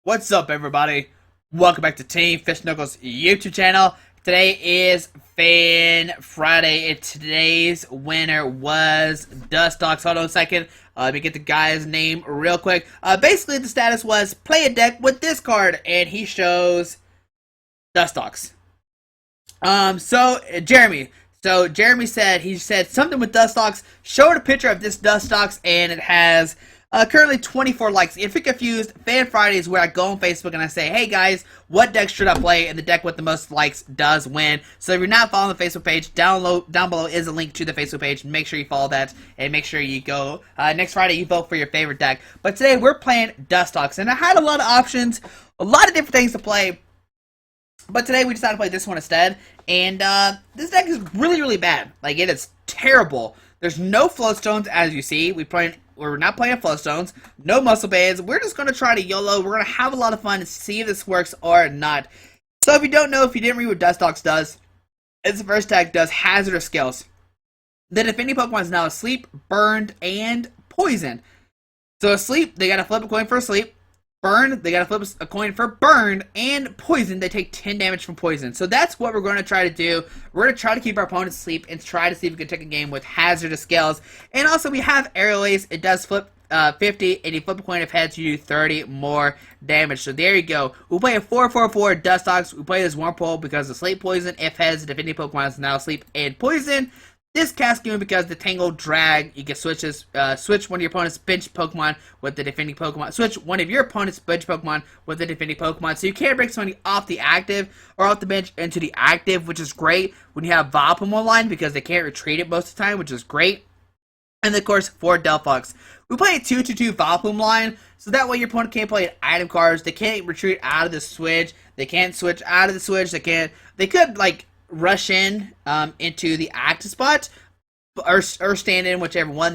What's up, everybody? Welcome back to Team Fish Knuckles YouTube channel. Today is Fan Friday, and today's winner was Dustox. Hold on a second. Let me get the guy's name real quick. Basically, the status was play a deck with this card, and he shows Dustox. Jeremy. So Jeremy said something with Dustox. Showed a picture of this Dustox, and it has currently 24 likes. If you're confused, Fan Friday is where I go on Facebook and I say, hey guys, what deck should I play? And the deck with the most likes does win. So if you're not following the Facebook page, down below is a link to the Facebook page. Make sure you follow that and make sure you go next Friday you vote for your favorite deck. But today we're playing Dustox, and I had a lot of options, a lot of different things to play. But today we decided to play this one instead. And this deck is really bad. Like, it is terrible. There's no flow stones, as you see. We're not playing flow stones. No muscle bands. We're just going to try to YOLO. We're going to have a lot of fun and see if this works or not. So if you don't know, if you didn't read what Dustox does, its first tag does hazardous skills. The defending Pokemon is now asleep, burned, and poisoned. So asleep, they got to flip a coin for asleep. Burn, they gotta flip a coin for burn, and poison, they take 10 damage from poison. So that's what we're going to try to do. We're going to try to keep our opponents asleep and try to see if we can take a game with hazardous skills. And also we have Aerial Ace. It does flip 50, and you flip a coin of heads, you do 30 more damage. So there you go. We play a 4-4-4 Dustox. We play this Wurmple because of sleep poison. If heads, the defending Pokemon is now asleep and poison. This Cascoon, because the Tangle Drag, you can switch one of your opponent's bench Pokemon with the defending Pokemon. Switch one of your opponent's bench Pokemon with the defending Pokemon. So you can bring somebody off the active or off the bench into the active, which is great when you have Vileplume online because they can't retreat it most of the time, which is great. And of course, for Delphox, we play a 2-2-2 Vileplume line, so that way your opponent can't play item cards. They can't retreat out of the switch. They can't switch out of the switch. They could like rush in into the active spot or stand in whichever one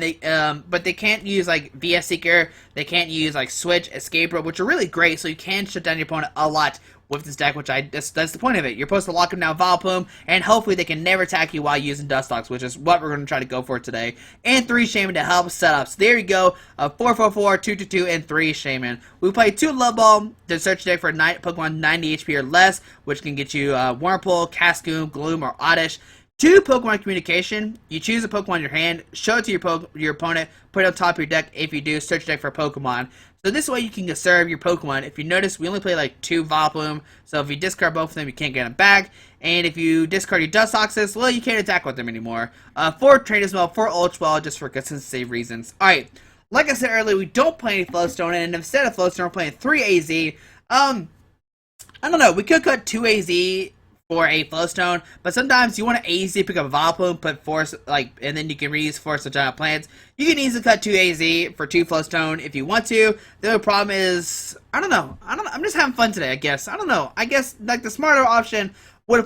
but they can't use like VS Seeker. They can't use like Switch, Escape Rope, which are really great, so you can shut down your opponent a lot with this deck, which that's the point of it. You're supposed to lock them down Vileplume, and hopefully they can never attack you while using Dustox, which is what we're going to try to go for today. And 3 Shaymin to help set up. So there you go, 4-4-4, 2-2-2, and 3 Shaymin. We play 2 Level Ball to search deck for Pokemon 90 HP or less, which can get you Wurmple, Cascoon, Gloom, or Oddish. 2 Pokemon Communication. You choose a Pokemon in your hand, show it to your opponent, put it on top of your deck. If you do, search deck for Pokemon. So this way you can conserve your Pokemon. If you notice, we only play like 2 Vileplume, so if you discard both of them, you can't get them back. And if you discard your Dustoxes, well, you can't attack with them anymore. 4 Trainers Mail, 4 Ultra Ball, just for consistency reasons. Alright, like I said earlier, we don't play any Flowstone, and instead of Flowstone, we're playing 3 AZ. I don't know, we could cut 2 AZ for a Flowstone, but sometimes you want to AZ pick up a Vileplume, put Force, and then you can reuse Force of Giant Plants. You can easily cut 2 AZ for 2 Flowstone if you want to. The only problem is, I'm just having fun today, I guess. I guess, like, the smarter option was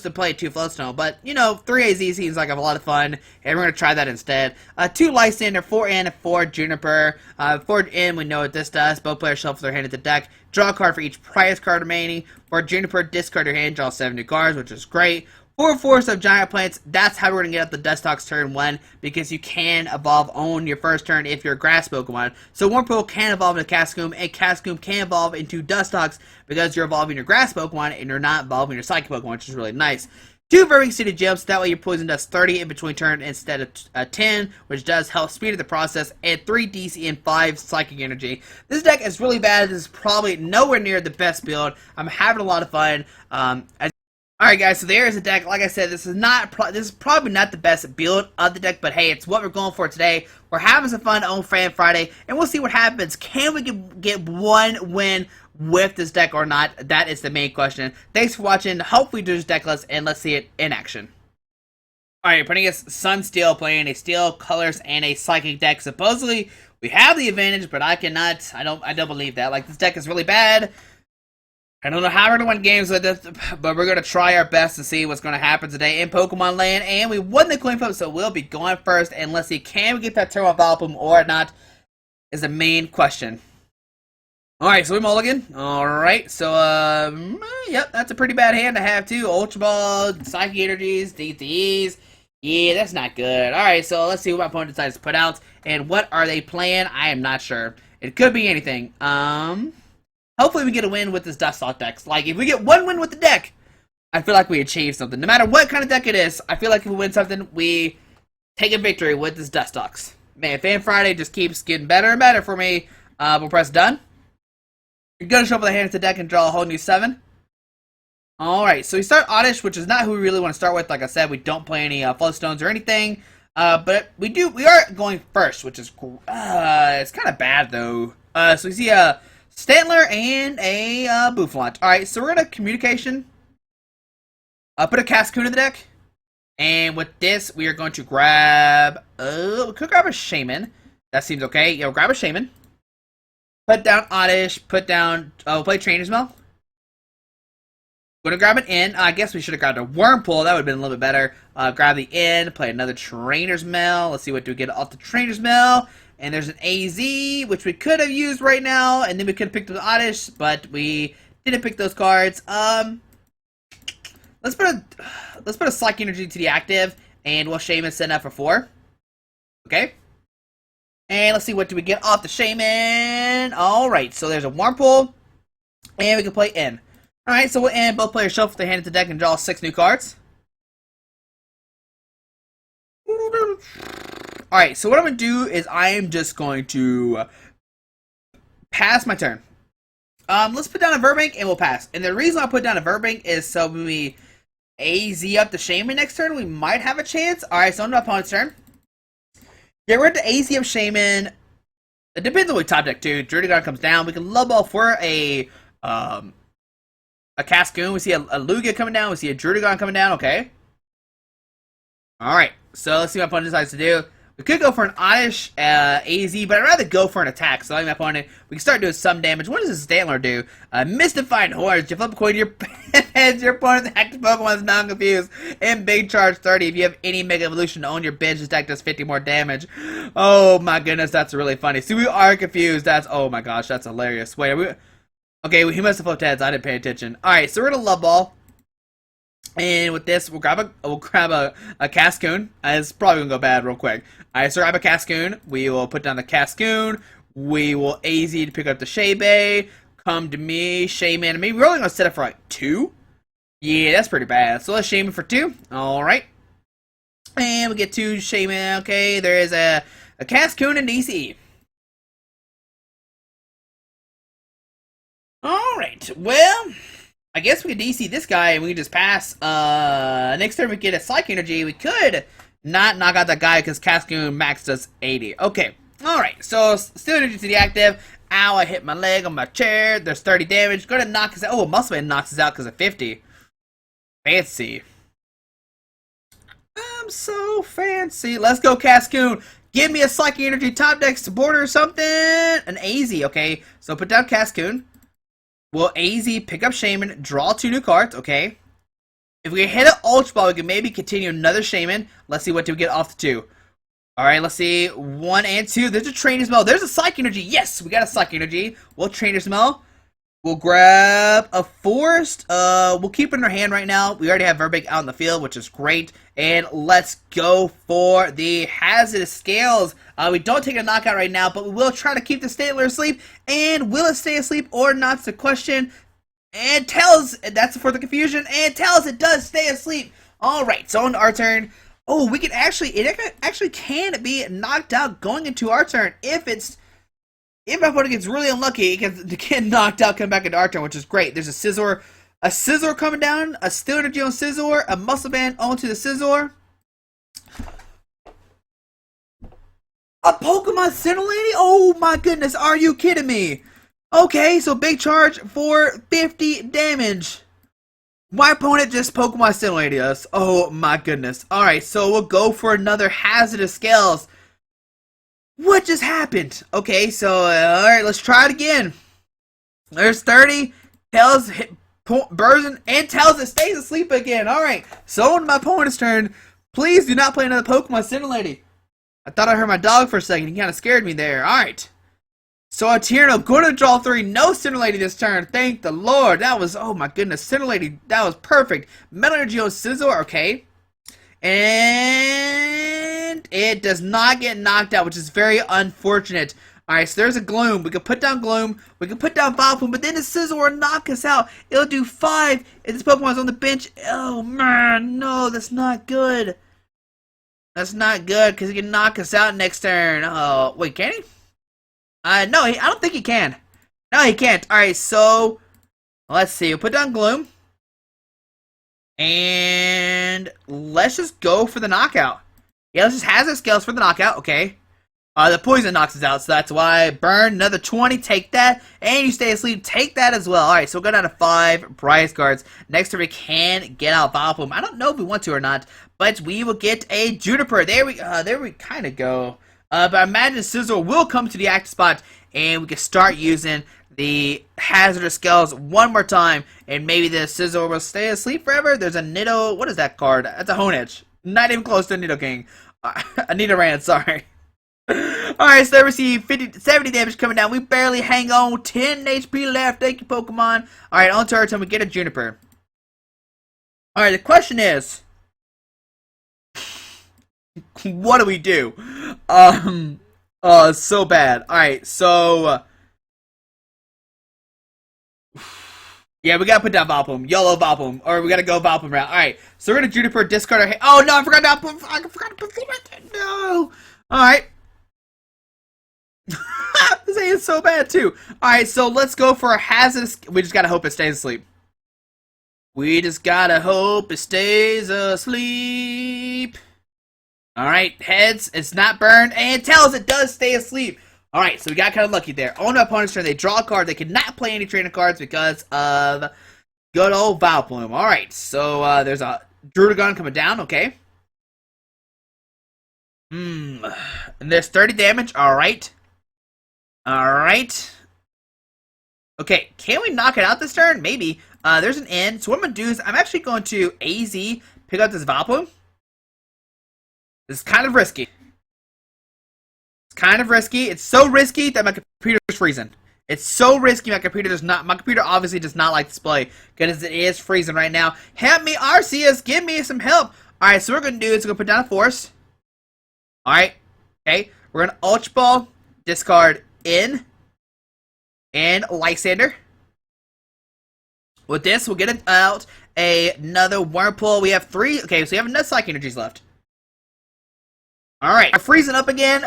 to play 2 Flowstone, but, you know, 3 AZ seems like a lot of fun, and we're going to try that instead. 2 Lysandre, 4N, and 4 Juniper. 4N, we know what this does. Both players shuffle their hand at the deck. Draw a card for each prize card remaining. For Juniper, discard your hand, draw 7 new cards, which is great. 4 Force of Giant Plants, that's how we're going to get up the Dustox turn 1, because you can evolve on your first turn if you're a grass Pokemon. So Wurmple can evolve into Cascoon, and Cascoon can evolve into Dustox, because you're evolving your grass Pokemon, and you're not evolving your Psychic Pokemon, which is really nice. 2 Virbank City Gym, that way your poison does 30 in between turn instead of 10, which does help speed up the process, and 3 DC and 5 Psychic Energy. This deck is really bad. This is probably nowhere near the best build. I'm having a lot of fun. Alright guys, so there is a deck. Like I said, this is probably not the best build of the deck, but hey, it's what we're going for today. We're having some fun on Fan Friday, and we'll see what happens. Can we get one win with this deck or not? That is the main question. Thanks for watching. Hopefully do this deck list, and let's see it in action. Alright, putting us Sunsteel, playing a Steel, Colors, and a Psychic deck. Supposedly, we have the advantage, but I don't believe that. Like, this deck is really bad. I don't know how we're going to win games with this, but we're going to try our best to see what's going to happen today in Pokemon Land. And we won the coin flip, so we'll be going first. And let's see, can we get that turn on Vileplume or not, is the main question. Alright, so we mulligan. Alright, so, yep, that's a pretty bad hand to have, too. Ultra Ball, Psychic Energies, DTEs. Yeah, that's not good. Alright, so let's see what my opponent decides to put out. And what are they playing? I am not sure. It could be anything. hopefully we get a win with this Dustox deck. Like, if we get one win with the deck, I feel like we achieved something. No matter what kind of deck it is, I feel like if we win something, we take a victory with this Dustox. Man, Fan Friday just keeps getting better and better for me. We'll press done. You're going to show up with a hand at the deck and draw a whole new 7. Alright, so we start Oddish, which is not who we really want to start with. Like I said, we don't play any Flowstones or anything. But we are going first, which is it's kind of bad though. So we see a Stantler and a Boufflant. Alright, so we're going to Communication. Put a Cascoon in the deck. And with this, we are going to grab... we could grab a Shaymin. That seems okay. Yeah, we'll grab a Shaymin. Put down Oddish. Put down... we'll play Trainers Mail. Going to grab an N. I guess we should have grabbed a Wurmple. That would have been a little bit better. Grab the N. Play another Trainers Mail. Let's see what do we get off the Trainers Mail. And there's an AZ, which we could have used right now. And then we could have picked up the Oddish. But we didn't pick those cards. Let's put a Psychic Energy to the active, and we'll Shaymin send up for 4. Okay. And let's see what do we get off the Shaymin. Alright, so there's a Wurmple, and we can play in. Alright, so we'll end. Both players shuffle their hand at the deck and draw 6 new cards. Alright, so what I'm going to do is I am just going to pass my turn. Let's put down a Virbank and we'll pass. And the reason I put down a Virbank is so when we AZ up the Shaymin next turn, we might have a chance. Alright, so on my opponent's turn. Yeah, we're at the AZ of Shaymin. It depends on what top deck too. Druddigon comes down. We can Love Ball for a Cascoon. We see a Lugia coming down. We see a Druddigon coming down. Okay. Alright, so let's see what my opponent decides to do. We could go for an Oddish AZ, but I'd rather go for an attack. So, like my opponent, we can start doing some damage. What does this Stantler do? Mystifying Hordes. You flip a coin to your heads. Your opponent's active Pokemon is now confused. And big charge 30. If you have any Mega Evolution to own your bench, this deck does 50 more damage. Oh my goodness, that's really funny. See, we are confused. Oh my gosh, that's hilarious. Wait, are we... Okay, he must have flipped heads. I didn't pay attention. Alright, so we're gonna Love Ball. And with this, we'll grab a Cascoon. It's probably gonna go bad real quick. Alright, so grab a Cascoon. We will put down the Cascoon. We will AZ to pick up the Shaybay. Come to me, Shaymin to me. We're only gonna set up for like 2. Yeah, that's pretty bad. So let's Shaymin for 2. Alright. And we get 2 Shaymin. Okay, there is a Cascoon in DC. Alright, well, I guess we could DC this guy and we can just pass. Next turn we get a Psychic Energy. We could not knock out that guy because Cascoon max does 80. Okay, alright, so Steel Energy to the active. Ow, I hit my leg on my chair. There's 30 damage. Gonna knock us out. Oh, Muscle Man knocks us out because of 50. Fancy. I'm so fancy. Let's go, Cascoon. Give me a Psychic Energy top deck supporter or something. An AZ, okay. So put down Cascoon. We'll AZ, pick up Shaymin, draw 2 new cards, okay. If we hit an Ultra Ball, we can maybe continue another Shaymin. Let's see what do we get off the 2. Alright, let's see. 1 and 2. There's a Trainers Mail. There's a Psychic Energy. Yes, we got a Psychic Energy. We'll Trainers Mail. We'll grab a Forest. We'll keep it in our hand right now. We already have Virbank out in the field, which is great. And let's go for the Hazardous Scales. We don't take a knockout right now, but we will try to keep the Stantler asleep. And will it stay asleep or not? It's the question. And tells, that's for the confusion. And tells it does stay asleep. Alright, so on our turn. Oh, we can actually, it actually can be knocked out going into our turn if my opponent gets really unlucky, it can get knocked out, come back into our turn, which is great. There's a Scizor coming down, a Steel Energy on Scizor, a Muscle Band onto the Scizor. A Pokemon Scintillating? Oh my goodness, are you kidding me? Okay, so big charge for 50 damage. My opponent just Pokemon Scintillated us. Oh my goodness. Alright, so we'll go for another Hazardous Scales. What just happened? Okay, so, alright, let's try it again. There's 30. Tails Burzin and Tails it stays asleep again. Alright, so on my opponent's turn, please do not play another Pokemon Scintillating. I thought I heard my dog for a second. He kind of scared me there. Alright. So a Tierno going to draw 3. No Scintillating this turn. Thank the Lord. That was, oh my goodness, Scintillating. That was perfect. Metal Energy on Scizor. Okay. And it does not get knocked out, which is very unfortunate. Alright, so there's a Gloom. We can put down Gloom. We can put down Vileplume, but then the Scizor will knock us out. It'll do 5 if this Pokemon's on the bench. Oh, man, no, that's not good. That's not good, because he can knock us out next turn. Oh, wait, can he? No, I don't think he can. No, he can't. Alright, so, let's see. We'll put down Gloom. And let's just go for the knockout. Yeah, let's just hazard scales for the knockout, okay. The poison knocks us out, so that's why. Burn, another 20, take that. And you stay asleep, take that as well. Alright, so we'll go down to 5 prize cards. Next turn we can get out Vileplume. I don't know if we want to or not, but we will get a Juniper. There we kind of go. But I imagine Scizor will come to the active spot, and we can start using the hazardous scales one more time, and maybe the Scizor will stay asleep forever. There's a Nido. What is that card? That's a Honedge. Not even close to a Nidoking. A Nidoran, sorry. Alright, so they receive 70 damage coming down. We barely hang on. 10 HP left. Thank you, Pokemon. Alright, on to our turn. We get a Juniper. Alright, the question is, what do we do? So bad. Alright, so yeah, we gotta put down Vileplume. YOLO Vileplume. Or we gotta go Vileplume route. Alright, so we're gonna Juniper, discard our... Oh, no, I forgot to put... No! Alright. This is so bad, too. Alright, so let's go for a hazardous... We just gotta hope it stays asleep. We just gotta hope it stays asleep. Alright, heads, it's not burned, and tails, it does stay asleep. Alright, so we got kind of lucky there. On our opponent's turn, they draw a card. They cannot play any trainer cards because of good old Vileplume. Alright, so there's a Druddigon coming down, okay. And there's 30 damage, alright. Alright. Okay, can we knock it out this turn? Maybe. There's an end. So what I'm going to do is I'm actually going to AZ pick up this Vileplume. This is kind of risky. It's kind of risky. It's so risky that my computer's freezing. It's so risky my computer obviously does not like display because it is freezing right now. Help me, Arceus, give me some help. Alright, so what we're going to do is we're going to put down a Force. Alright, okay. We're going to Ultra Ball, discard in, and Lysandre. With this, we'll get out another Wurmple. We have 3. Okay, so we have enough Psychic Energies left. Alright, I'm freezing up again.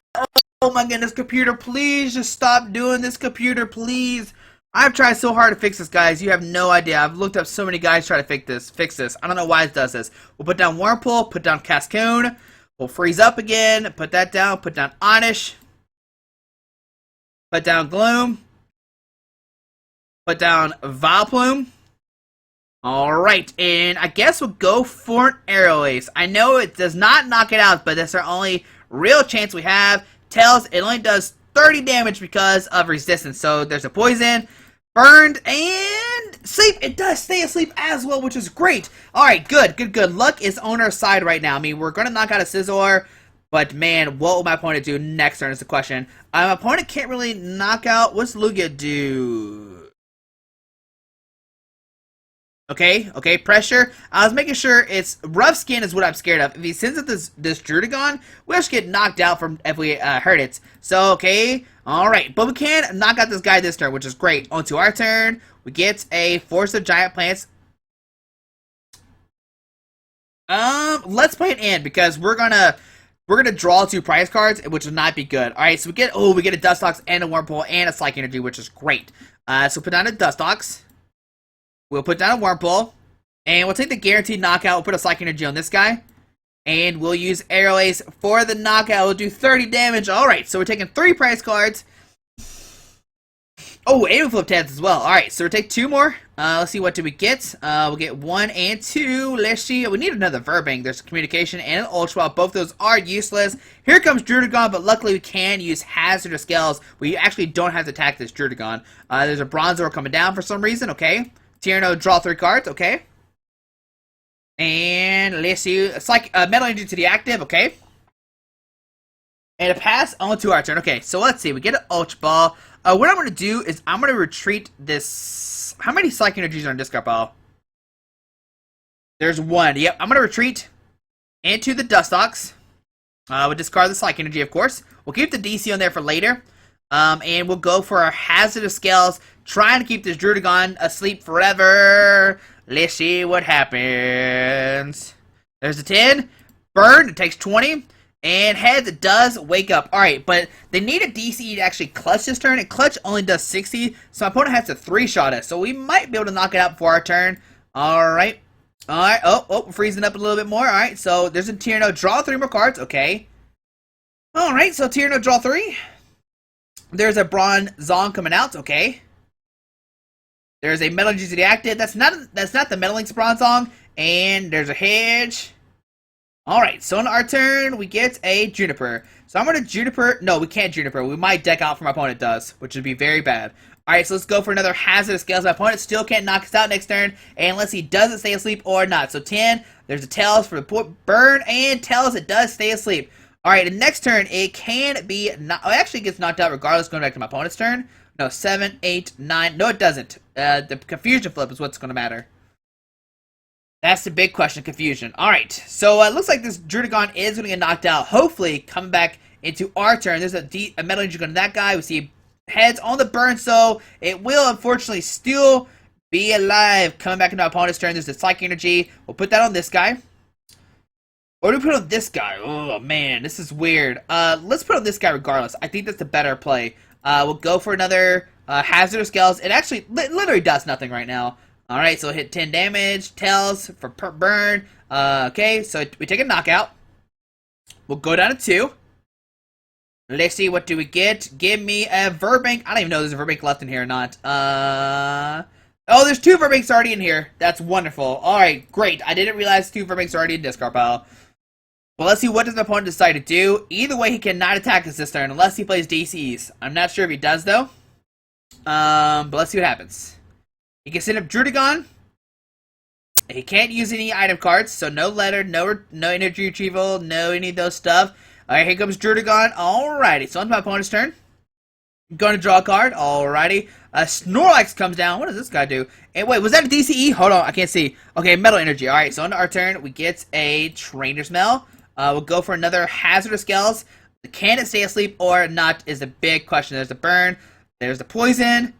Oh my goodness, computer, please just stop doing this, computer, please. I've tried so hard to fix this, guys. You have no idea. I've looked up so many guys trying to fix this. I don't know why it does this. We'll put down Wurmple, put down Cascoon. We'll freeze up again. Put that down. Put down Oddish. Put down Gloom. Put down Vileplume. Alright, and I guess we'll go for an Aerial Ace. I know it does not knock it out, but that's our only real chance we have. Tails, it only does 30 damage because of resistance. So there's a poison, burned, and sleep. It does stay asleep as well, which is great. Alright, good. Luck is on our side right now. I mean, we're going to knock out a Scizor, but man, what will my opponent do next turn is the question. My opponent can't really knock out. What's Lugia do? Okay, pressure. I was making sure it's rough skin is what I'm scared of. If he sends it this Druddigon, we'll just get knocked out from if we hurt it. So, okay, alright. But we can knock out this guy this turn, which is great. On to our turn, we get a Force of Giant Plants. Let's play it in because we're gonna draw 2 prize cards, which will not be good. Alright, so we get a Dustox and a Wurmple and a Psychic Energy, which is great. So put down a Dustox. We'll put down a Wurmple, and we'll take the guaranteed knockout. We'll put a Psychic Energy on this guy, and we'll use Aerial Ace for the knockout. We'll do 30 damage. Alright, so we're taking 3 prize cards. Oh, and we flip tabs as well. Alright, so we'll take 2 more. Let's see, what do we get? We'll get 1 and 2. Let's see. We need another Virbank. There's a Communication and an Ultra Ball. Both those are useless. Here comes Druddigon, but luckily we can use Hazardous Scales. We actually don't have to attack this Druddigon. There's a Bronzor coming down for some reason. Okay. Tierno, draw 3 cards, okay. And let's see, it's like Metal Energy to the active, okay. And a pass on to our turn. Okay, so let's see, we get an Ultra Ball. What I'm going to do is I'm going to retreat this. How many Psychic Energies are in discard pile? There's 1. Yep, I'm going to retreat into the Dustox. We'll discard the Psychic Energy, of course. We'll keep the DC on there for later. And we'll go for our hazardous scales, trying to keep this Druddigon asleep forever. Let's see what happens. There's a 10. Burn, it takes 20. And heads, it does wake up. Alright, but they need a DCE to actually clutch this turn, and clutch only does 60, so my opponent has to 3-shot it. So we might be able to knock it out before our turn. Alright. Alright, we're freezing up a little bit more. Alright, so there's a Tierno. Draw 3 more cards, okay. Alright, so Tierno, draw 3. There's a Bronzong coming out, okay. There's a Metal Energy deactive. That's not the Metal Link's Bronzong. And there's a Hedge. Alright, so on our turn, we get a Juniper. So I'm going to Juniper. No, we can't Juniper. We might deck out for my opponent does, which would be very bad. Alright, so let's go for another Hazardous Scales. My opponent still can't knock us out next turn, unless he doesn't stay asleep or not. So 10, there's a Tails for the burn, and Tails, it does stay asleep. Alright, the next turn, it can be, it actually gets knocked out regardless, going back to my opponent's turn. No, 7, 8, 9, no it doesn't. The Confusion Flip is what's going to matter. That's the big question, Confusion. Alright, so it looks like this Druddigon is going to get knocked out. Hopefully, coming back into our turn. There's a Metal Energy going to that guy. We see heads on the burn, so it will unfortunately still be alive. Coming back into our opponent's turn, there's the Psychic Energy. We'll put that on this guy. Or do we put on this guy? Oh, man, this is weird. Let's put on this guy regardless. I think that's the better play. We'll go for another Hazardous Scales. It actually literally does nothing right now. Alright, so hit 10 damage, Tails for burn. Okay, so we take a knockout. We'll go down to 2. Let's see, what do we get? Give me a Virbank. I don't even know if there's a Virbank left in here or not. Oh, there's 2 Virbanks already in here. That's wonderful. Alright, great. I didn't realize 2 Virbanks are already in discard pile. Well, let's see what does the opponent decide to do. Either way, he cannot attack us this turn unless he plays DCs. I'm not sure if he does, though. But let's see what happens. He can send up Druddigon. He can't use any item cards, so no letter, no energy retrieval, no any of those stuff. Alright, here comes Druddigon. Alrighty, so on to my opponent's turn. Going to draw a card. Alrighty. Snorlax comes down. What does this guy do? And wait, was that a DCE? Hold on, I can't see. Okay, Metal Energy. Alright, so on to our turn, we get a Trainers Mail. We'll go for another Hazardous Scales. Can it stay asleep or not is the big question. There's the burn. There's the poison.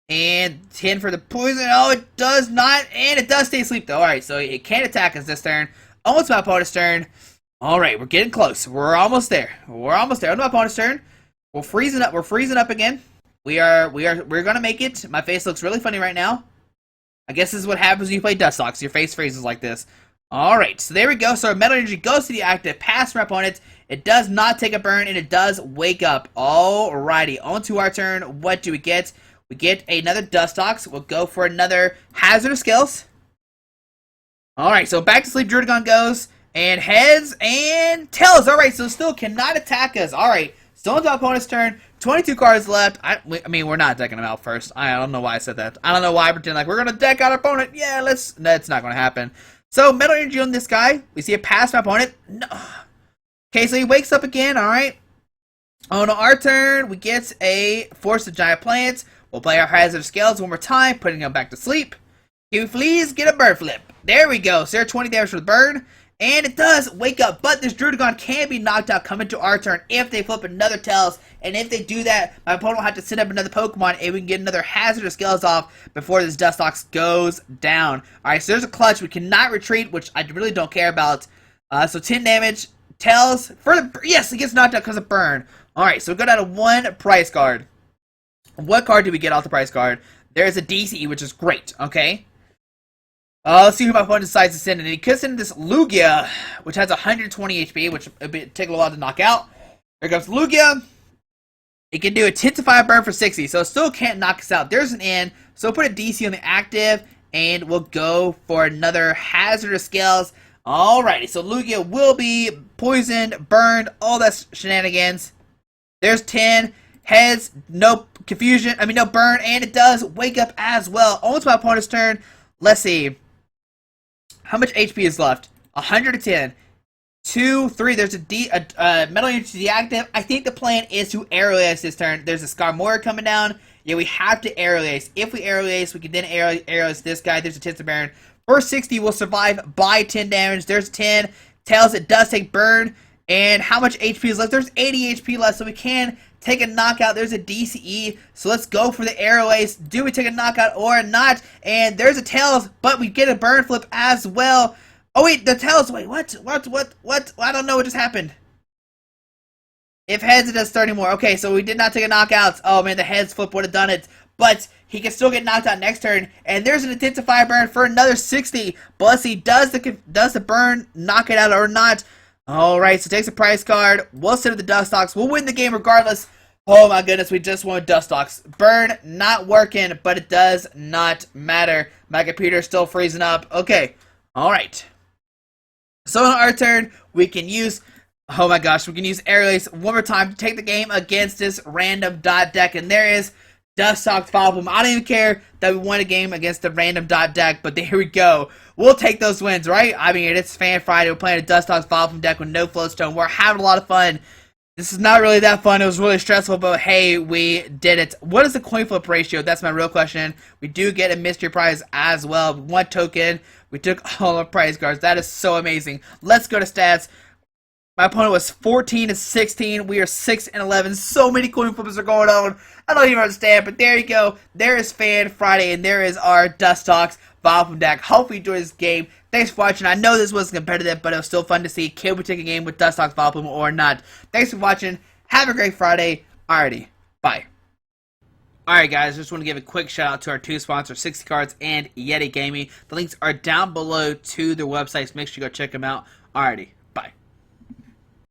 And 10 for the poison. Oh, it does not. And it does stay asleep, though. Alright, so it can't attack us this turn. Almost my opponent's turn. Alright, we're getting close. We're almost there. We're almost there. On my opponent's turn. We're freezing up. We're freezing up again. We're gonna make it. My face looks really funny right now. I guess this is what happens when you play Dustox. Your face freezes like this. Alright, so there we go. So our Metal Energy goes to the active. Pass from our opponent. It does not take a burn, and it does wake up. Alrighty, on to our turn. What do we get? We get another Dustox. We'll go for another Hazardous Scales. Alright, so back to sleep Druddigon goes. And heads and tails. Alright, so still cannot attack us. Alright, still on to our opponent's turn. 22 cards left. I mean, we're not decking them out first. I don't know why I said that. I don't know why I pretend like we're going to deck out our opponent. Yeah, that's not going to happen. So, Metal Energy on this guy. We see it pass my opponent. No. Okay, so he wakes up again. Alright. On our turn, we get a Force of Giant Plants. We'll play our Hazard Scales one more time, putting him back to sleep. Can we please get a bird flip? There we go. So, 20 damage for the bird. And it does wake up, but this Druddigon can be knocked out coming to our turn if they flip another Tails. And if they do that, my opponent will have to send up another Pokemon, and we can get another Hazardous Scales off before this Dustox goes down. Alright, so there's a clutch. We cannot retreat, which I really don't care about. So 10 damage. Tails for the... Yes, it gets knocked out because of burn. Alright, so we go down to 1 prize card. What card do we get off the prize card? There's a DCE, which is great, okay? Let's see who my opponent decides to send in. He could send this Lugia, which has 120 HP, which would take a while to knock out. Here comes Lugia. It can do a 10 to 5 burn for 60, so it still can't knock us out. There's an N, so we'll put a DC on the active, and we'll go for another Hazardous Scales. Alrighty, so Lugia will be poisoned, burned, all that shenanigans. There's 10. Heads, no confusion, no burn, and it does wake up as well. On to my opponent's turn. Let's see. How much HP is left? 110. 2, 3. There's a Metal Energy deactive. I think the plan is to Aerial Ace this turn. There's a Skarmory coming down. Yeah, we have to Aerial Ace. If we Aerial Ace, we can then Aerial Ace this guy. There's a Tinsel Baron. First 60 will survive by 10 damage. There's 10. Tails, it does take burn. And how much HP is left? There's 80 HP left, so we can take a knockout? There's a DCE, so let's go for the Arrow Ace. Do we take a knockout or not? And there's a Tails, but we get a Burn Flip as well. Oh wait, the Tails, wait, what? I don't know what just happened. If heads, it does 30 more. Okay, so we did not take a knockout. Oh man, the heads flip would have done it. But he can still get knocked out next turn. And there's an Intensify Burn for another 60. But let's see, does the burn knock it out or not? Alright, so takes a prize card. We'll send it to Dustox. We'll win the game regardless. Oh my goodness, we just won Dustox. Burn not working, but it does not matter. My computer is still freezing up. Okay, alright. So on our turn, we can use... Oh my gosh, we can use Arrow Ace one more time to take the game against this random dot deck. And there is Dustox Vileplume. I don't even care that we won a game against the random dot deck, but there we go. We'll take those wins, right? I mean, it's Fan Friday. We're playing a Dustox Vileplume deck with no Floatstone. We're having a lot of fun. This is not really that fun. It was really stressful, but hey, we did it. What is the coin flip ratio? That's my real question. We do get a mystery prize as well. 1 token. We took all our prize cards. That is so amazing. Let's go to stats. My opponent was 14-16. We are 6-11. So many coin flips are going on. I don't even understand, but there you go. There is Fan Friday, and there is our Dustox Vileplume deck. Hope you enjoyed this game. Thanks for watching. I know this wasn't competitive, but it was still fun to see. Can we take a game with Dustox Vileplume or not? Thanks for watching. Have a great Friday. Alrighty. Bye. Alright guys, just want to give a quick shout out to our 2 sponsors, 60 Cards and Yeti Gaming. The links are down below to their websites. Make sure you go check them out. Alrighty.